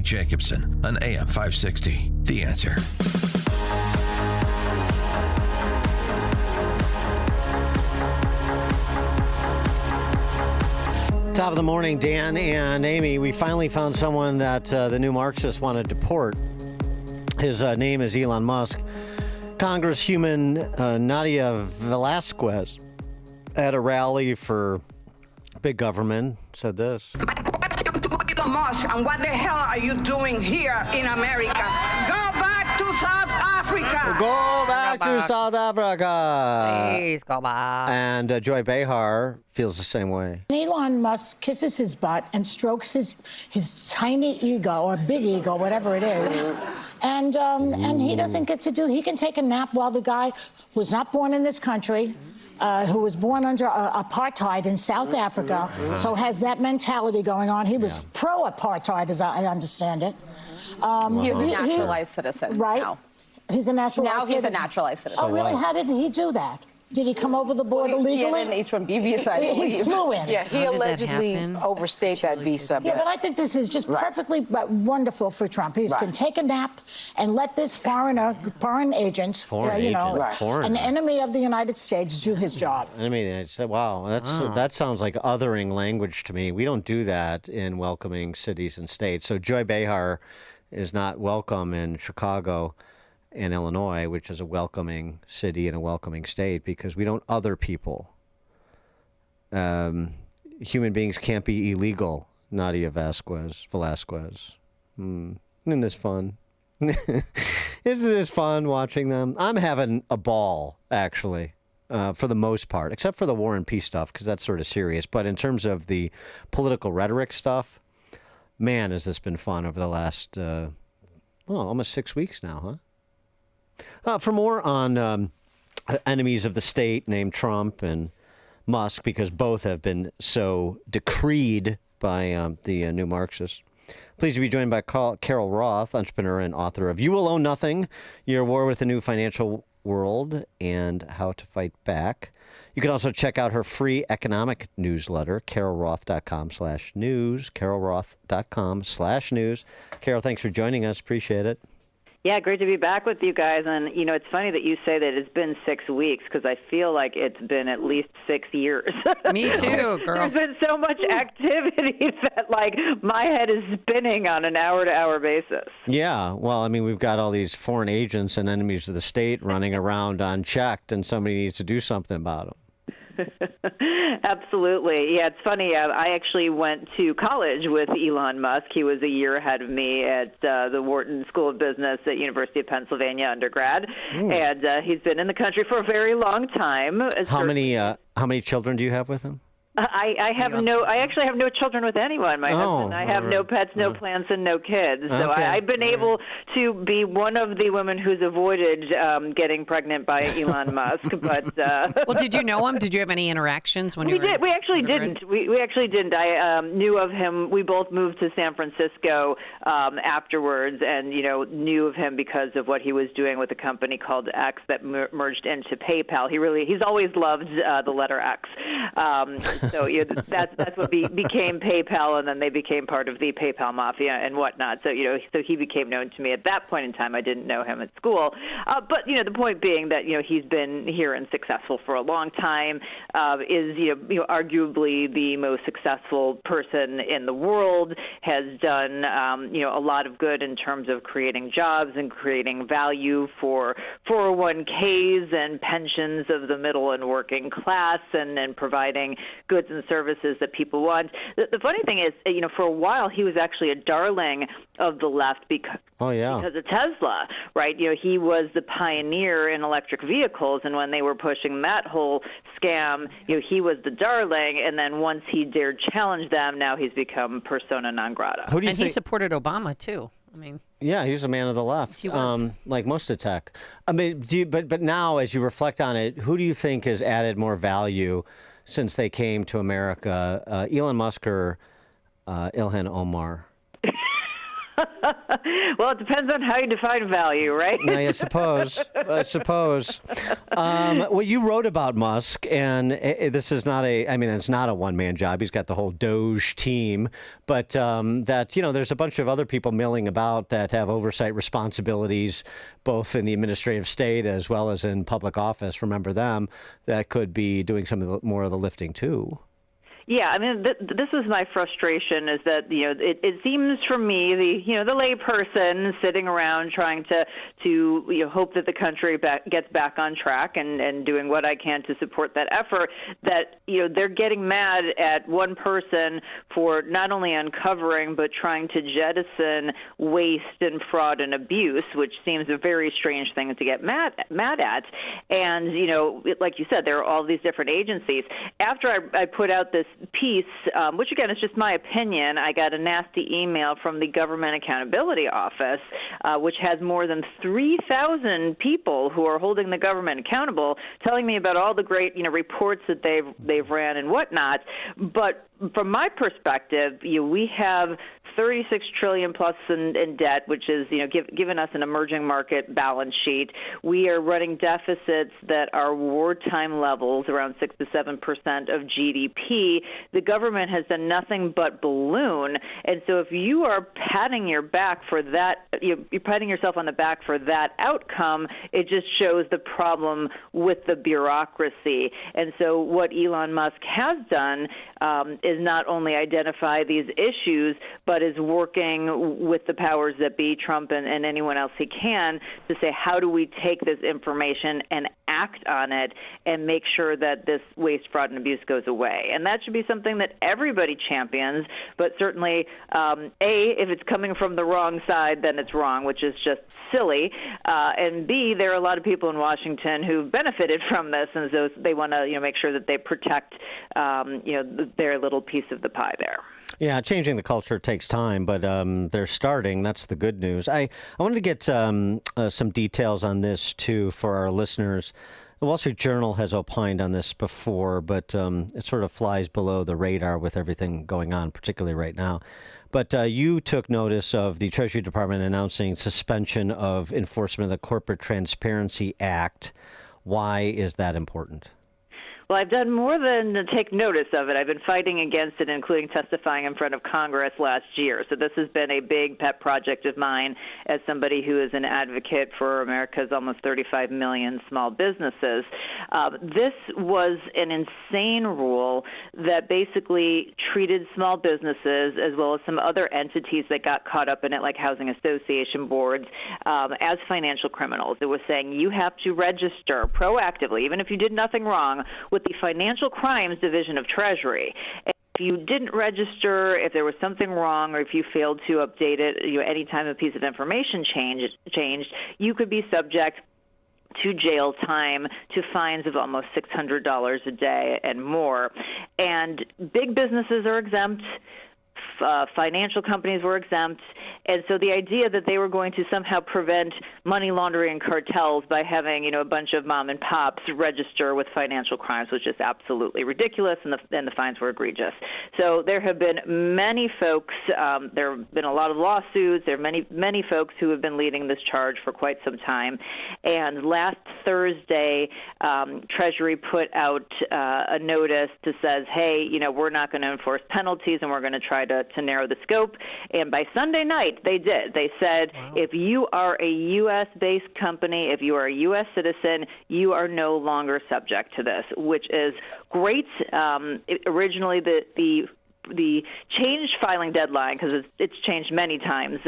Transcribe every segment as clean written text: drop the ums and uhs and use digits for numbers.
Jacobson on AM 560. The Answer. Top of the morning, Dan and Amy. We finally found someone that the new Marxists want to deport. His name is Elon Musk. Congresswoman Nadia Velasquez at a rally for big government said this. My question to Elon Musk, and what the hell are you doing here in America? Go back to South Africa. Go back to South Africa. Please go back. And Joy Behar feels the same way. Elon Musk kisses his butt and strokes his tiny ego or big ego, whatever it is. And he doesn't get to he can take a nap while the guy was not born in this country, who was born under apartheid in South Africa, so has that mentality going on. He was pro-apartheid, as I understand it. He's a naturalized citizen. Right? Now. He's a naturalized citizen. Now he's a naturalized citizen. Oh, really? How did he do that? Did he come over the border legally? He had an H-1B visa, I believe. He flew in. Yeah, he allegedly overstayed that visa. Yeah, but I think this is just perfectly wonderful for Trump. He can take a nap and let this foreign agent, an enemy of the United States, do his job. I said, wow, that sounds like othering language to me. We don't do that in welcoming cities and states. So Joy Behar is not welcome in Chicago and Illinois, which is a welcoming city and a welcoming state, because we don't other people. Human beings can't be illegal, Nadia Velasquez. Isn't this fun? Isn't this fun watching them? I'm having a ball, actually, for the most part, except for the war and peace stuff, because that's sort of serious. But in terms of the political rhetoric stuff, man, has this been fun over the last, almost 6 weeks now, huh? For more on enemies of the state named Trump and Musk, because both have been so decreed by the new Marxists. Pleased to be joined by Carol Roth, entrepreneur and author of You Will Own Nothing, Your War with the New Financial World and How to Fight Back. You can also check out her free economic newsletter, carolroth.com/news, carolroth.com/news. Carol, thanks for joining us. Appreciate it. Yeah, great to be back with you guys. And, it's funny that you say that it's been 6 weeks, because I feel like it's been at least 6 years. Me too, girl. There's been so much activity that, my head is spinning on an hour-to-hour basis. Yeah, well, we've got all these foreign agents and enemies of the state running around unchecked, and somebody needs to do something about them. Absolutely. Yeah, it's funny. I actually went to college with Elon Musk. He was a year ahead of me at the Wharton School of Business at University of Pennsylvania undergrad. And he's been in the country for a very long time. How many children do you have with him? I actually have no children with anyone. My husband and I have no pets, no plans, and no kids. So I've been able to be one of the women who's avoided getting pregnant by Elon Musk. But well, did you know him? Did you have any interactions when you were? We did. We actually didn't. We actually didn't. I knew of him. We both moved to San Francisco afterwards, and knew of him because of what he was doing with a company called X that merged into PayPal. He's always loved the letter X. So that's what became PayPal, and then they became part of the PayPal mafia and whatnot. So so he became known to me at that point in time. I didn't know him at school, but the point being that he's been here and successful for a long time. Is arguably the most successful person in the world. Has done a lot of good in terms of creating jobs and creating value for 401ks and pensions of the middle and working class, and providing goods and services that people want. The funny thing is, for a while he was actually a darling of the left because of Tesla, right? He was the pioneer in electric vehicles, and when they were pushing that whole scam, he was the darling. And then once he dared challenge them, now he's become persona non grata. He supported Obama too. Yeah, he's a man of the left. He was. Like most of tech. But now, as you reflect on it, who do you think has added more value since they came to America, Elon Musk or Ilhan Omar? Well, it depends on how you define value, right? I suppose. Well, you wrote about Musk, and this is not it's not a one-man job. He's got the whole DOGE team, but there's a bunch of other people milling about that have oversight responsibilities, both in the administrative state as well as in public office. Remember them, that could be doing more of the lifting too. Yeah, I mean, this is my frustration is that, it seems for me, the lay person sitting around trying to hope that the country gets back on track and doing what I can to support that effort, that, they're getting mad at one person for not only uncovering but trying to jettison waste and fraud and abuse, which seems a very strange thing to get mad at. And, like you said, there are all these different agencies. After I put out this piece, which again is just my opinion, I got a nasty email from the Government Accountability Office, which has more than 3,000 people who are holding the government accountable, telling me about all the great reports that they've ran and whatnot. But from my perspective, we have 36 trillion plus in debt, which is given us an emerging market balance sheet. We are running deficits that are wartime levels, around 6 to 7% of GDP. The government has done nothing but balloon, and so if you are patting your back for that, you're patting yourself on the back for that outcome. It just shows the problem with the bureaucracy. And so what Elon Musk has done is not only identify these issues, but is working with the powers that be, Trump and anyone else he can, to say, how do we take this information and act on it and make sure that this waste, fraud, and abuse goes away. And that should be something that everybody champions, but certainly, if it's coming from the wrong side, then it's wrong, which is just silly. And B, there are a lot of people in Washington who've benefited from this, and so they want to make sure that they protect their little piece of the pie there. Yeah, changing the culture takes time, but they're starting. That's the good news. I wanted to get some details on this, too, for our listeners. The Wall Street Journal has opined on this before, but it sort of flies below the radar with everything going on, particularly right now. But you took notice of the Treasury Department announcing suspension of enforcement of the Corporate Transparency Act. Why is that important? Well, I've done more than take notice of it. I've been fighting against it, including testifying in front of Congress last year. So this has been a big pet project of mine as somebody who is an advocate for America's almost 35 million small businesses. This was an insane rule that basically treated small businesses as well as some other entities that got caught up in it, like housing association boards, as financial criminals. It was saying you have to register proactively, even if you did nothing wrong, with the Financial Crimes Division of Treasury. If you didn't register, if there was something wrong, or if you failed to update it, any time a piece of information changed, you could be subject to jail time, to fines of almost $600 a day and more. And big businesses are exempt. Financial companies were exempt, and so the idea that they were going to somehow prevent money laundering and cartels by having a bunch of mom and pops register with financial crimes was just absolutely ridiculous, and the fines were egregious. So there have been many folks. There have been a lot of lawsuits. There are many folks who have been leading this charge for quite some time. And last Thursday, Treasury put out a notice that says, hey, we're not going to enforce penalties, and we're going to try to narrow the scope. And by Sunday night, they did. They said, wow, if you are a U.S.-based company, if you are a U.S. citizen, you are no longer subject to this, which is great. Originally, the changed filing deadline, because it's changed many times,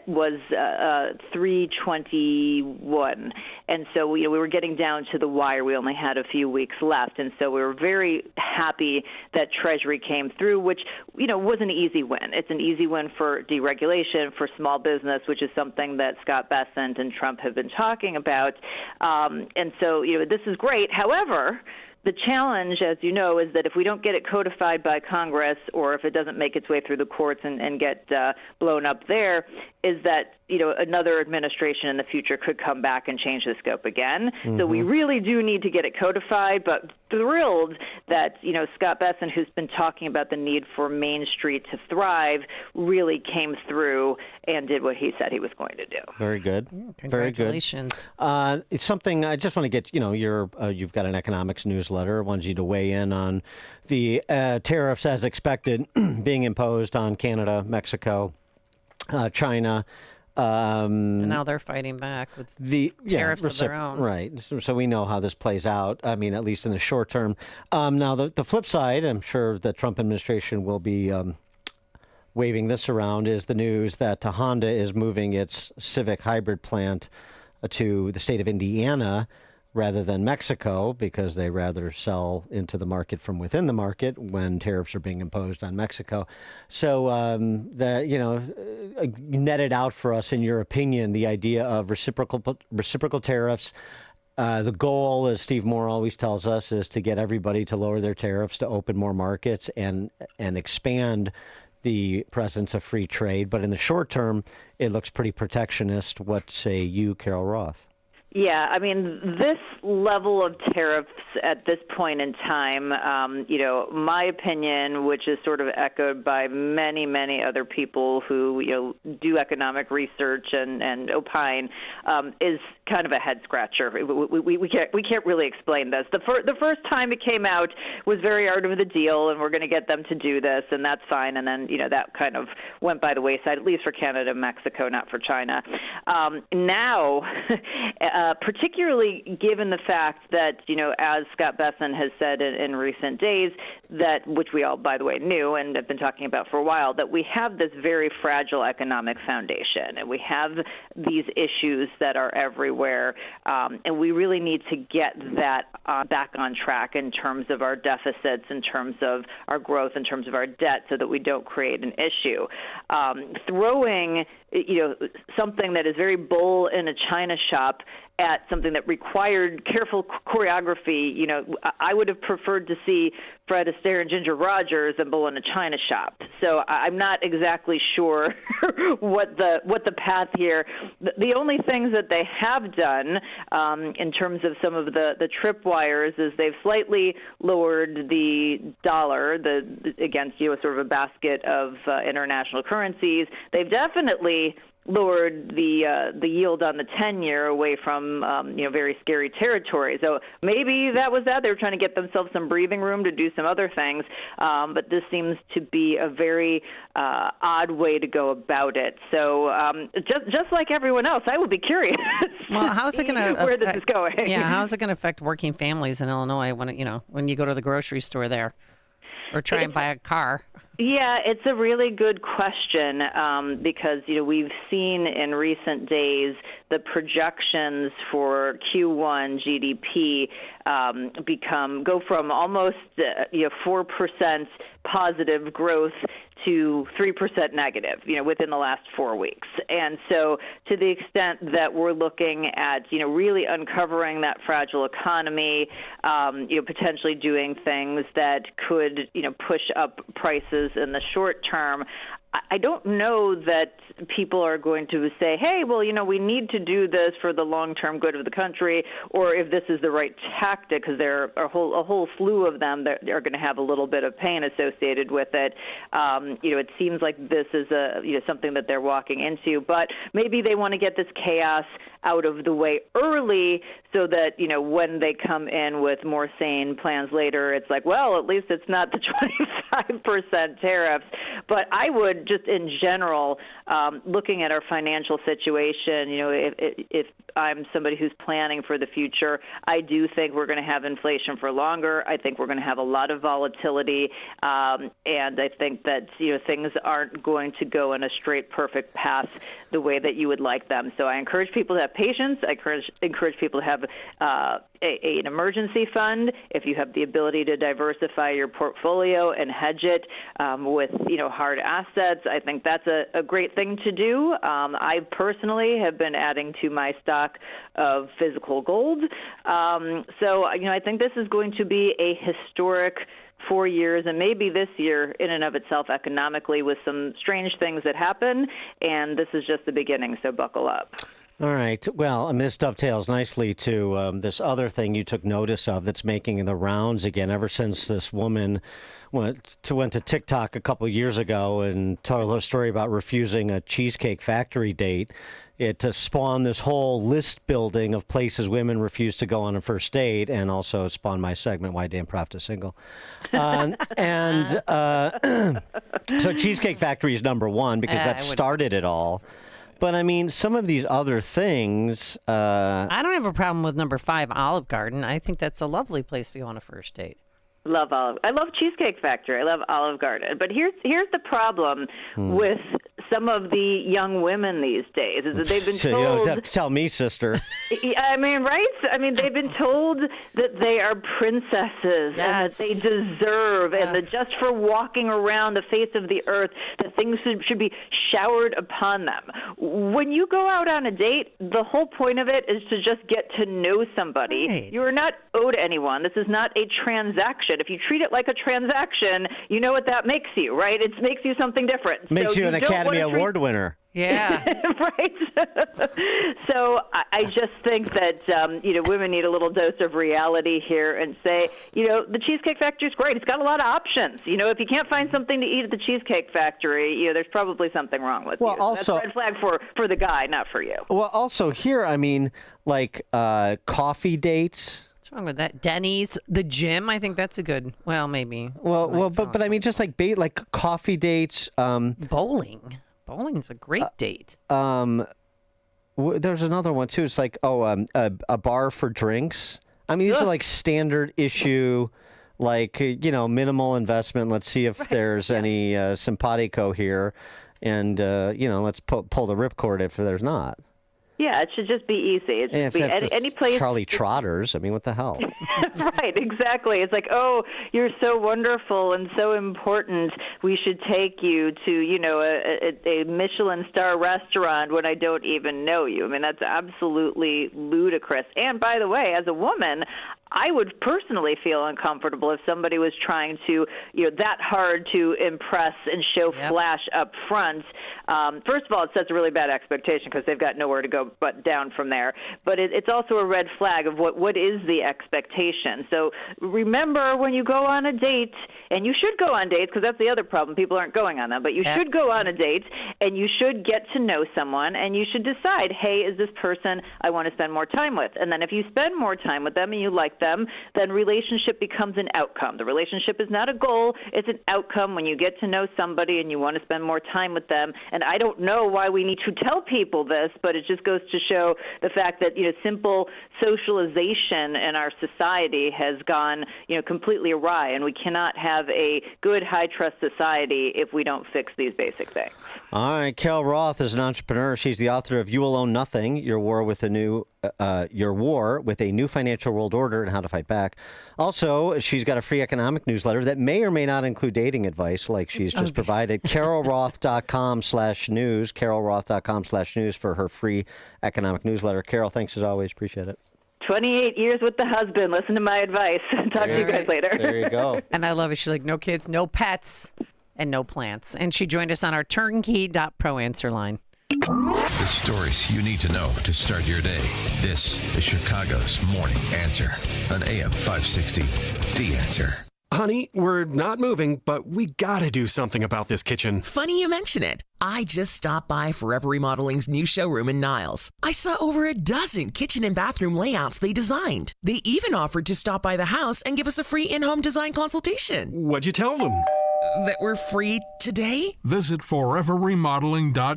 was 3/21, and so we were getting down to the wire. We only had a few weeks left, and so we were very happy that Treasury came through, which was an easy win. It's an easy win for deregulation, for small business, which is something that Scott Bessent and Trump have been talking about, and so this is great. However, the challenge, as you know, is that if we don't get it codified by Congress, or if it doesn't make its way through the courts and get blown up there, is that another administration in the future could come back and change the scope again. Mm-hmm. So we really do need to get it codified, but thrilled that, Scott Besson, who's been talking about the need for Main Street to thrive, really came through and did what he said he was going to do. Very good. Congratulations. Very good. It's something I just want to get, you've got an economics newsletter. I wanted you to weigh in on the tariffs as expected being imposed on Canada, Mexico, China. And now they're fighting back with tariffs of their own. Right. So we know how this plays out, I mean, at least in the short term. Now, the flip side, I'm sure the Trump administration will be waving this around, is the news that Honda is moving its Civic hybrid plant to the state of Indiana rather than Mexico, because they rather sell into the market from within the market when tariffs are being imposed on Mexico. So netted out for us, in your opinion, the idea of reciprocal tariffs. The goal, as Steve Moore always tells us, is to get everybody to lower their tariffs, to open more markets and expand the presence of free trade. But in the short term, it looks pretty protectionist. What say you, Carol Roth? Yeah, I mean, this level of tariffs at this point in time, my opinion, which is sort of echoed by many, many other people who, do economic research and opine, is kind of a head scratcher. We can't really explain this. The first time it came out was very art of the deal, and we're going to get them to do this, and that's fine. And then, that kind of went by the wayside, at least for Canada and Mexico, not for China. Now, particularly given the fact that, as Scott Besson has said in recent days, that, which we all, by the way, knew and have been talking about for a while, that we have this very fragile economic foundation, and we have these issues that are everywhere, and we really need to get that back on track in terms of our deficits, in terms of our growth, in terms of our debt, so that we don't create an issue. Throwing, something that is very bull in a china shop at something that required careful choreography, I would have preferred to see Fred Astaire and Ginger Rogers and bull in a china shop. So I'm not exactly sure what the path here. The only things that they have done in terms of some of the tripwires is they've slightly lowered the dollar against sort of a basket of international currencies. They've definitely lowered the yield on the 10-year away from very scary territory. So maybe that was that. They were trying to get themselves some breathing room to do some other things. But this seems to be a very odd way to go about it. So just like everyone else, I would be curious. Well, how's it going to where this is going? Yeah, how's it going to affect working families in Illinois when you go to the grocery store there, or try and buy a car? Yeah, it's a really good question because, we've seen in recent days the projections for Q1 GDP go from almost 4% positive growth to 3% negative, within the last 4 weeks. And so to the extent that we're looking at, really uncovering that fragile economy, potentially doing things that could, push up prices in the short term, I don't know that people are going to say, hey, well, we need to do this for the long-term good of the country, or if this is the right tactic, because there are a whole slew of them that are going to have a little bit of pain associated with it. It seems like this is something that they're walking into, but maybe they want to get this chaos out of the way early so that, when they come in with more sane plans later, it's like, well, at least it's not the 25% tariffs. But I would just in general, looking at our financial situation, if I'm somebody who's planning for the future, I do think we're going to have inflation for longer. I think we're going to have a lot of volatility. And I think that, things aren't going to go in a straight, perfect path the way that you would like them. So I encourage people to have patience. I encourage people to have an emergency fund if you have the ability to diversify your portfolio and hedge it with hard assets. I think that's a great thing to do. I personally have been adding to my stock of physical gold. So I think this is going to be a historic 4 years, and maybe this year in and of itself economically, with some strange things that happen, and this is just the beginning, so buckle up. All right. Well, I mean, this dovetails nicely to this other thing you took notice of that's making the rounds again ever since this woman went to TikTok a couple of years ago and told her story about refusing a Cheesecake Factory date. It spawned this whole list building of places women refuse to go on a first date, and also spawned my segment, Why Damn Prof to Single. So Cheesecake Factory is number one because that started it all. But I mean, some of these other things. I don't have a problem with number 5, Olive Garden. I think that's a lovely place to go on a first date. I love Cheesecake Factory. I love Olive Garden. But here's the problem with some of the young women these days is that they've been told. You don't have to tell me, sister. I mean, right? I mean, they've been told that they are princesses and that they deserve, and that just for walking around the face of the earth, that things should be showered upon them. When you go out on a date, the whole point of it is to just get to know somebody. Right. You are not owed anyone. This is not a transaction. If you treat it like a transaction, you know what that makes you, right? It makes you something different. Makes you an Academy Award winner. Yeah. Right. So I just think that, women need a little dose of reality here and say, the Cheesecake Factory is great. It's got a lot of options. If you can't find something to eat at the Cheesecake Factory, there's probably something wrong with you. Also, that's a red flag for the guy, not for you. Well, also here, I mean, like coffee dates. What's wrong with that? Denny's, the gym. I think that's a good. Well, maybe. But I mean, just like coffee dates. Bowling. Bowling's a great date. There's another one too. It's like a bar for drinks. I mean, these are like standard issue, like minimal investment. Let's see if there's any simpatico here, and let's pull the ripcord if there's not. Yeah, it should just be easy. It should be any place. Charlie Trotters. I mean, what the hell? Right, exactly. It's like, oh, you're so wonderful and so important. We should take you to, a Michelin star restaurant when I don't even know you. I mean, that's absolutely ludicrous. And by the way, as a woman, I would personally feel uncomfortable if somebody was trying to, that hard to impress and show flash up front. First of all, it sets a really bad expectation because they've got nowhere to go but down from there. But it's also a red flag of what is the expectation. So remember, when you go on a date, and you should go on dates because that's the other problem. People aren't going on them. But you should go on a date, and you should get to know someone, and you should decide, hey, is this person I want to spend more time with? And then if you spend more time with them and you like them, then relationship becomes an outcome. The relationship is not a goal. It's an outcome when you get to know somebody and you want to spend more time with them. And I don't know why we need to tell people this, but it just goes to show the fact that, simple socialization in our society has gone, completely awry. And we cannot have a good, high-trust society if we don't fix these basic things. All right. Carol Roth is an entrepreneur. She's the author of You Will Own Nothing, Your War with a New Financial World Order and How to Fight Back. Also, she's got a free economic newsletter that may or may not include dating advice like she's just provided. CarolRoth.com/news, CarolRoth.com/news for her free economic newsletter. Carol, thanks as always. Appreciate it. 28 years with the husband. Listen to my advice. Talk to you guys later. There you go. And I love it. She's like, no kids, no pets, and no plants. And she joined us on our turnkey.pro answer line. The stories you need to know to start your day. This is Chicago's Morning Answer on AM 560. The Answer. Honey, we're not moving, but we gotta do something about this kitchen. Funny you mention it. I just stopped by Forever Remodeling's new showroom in Niles. I saw over a dozen kitchen and bathroom layouts they designed. They even offered to stop by the house and give us a free in-home design consultation. What'd you tell them? That we're free today? Visit foreverremodeling.com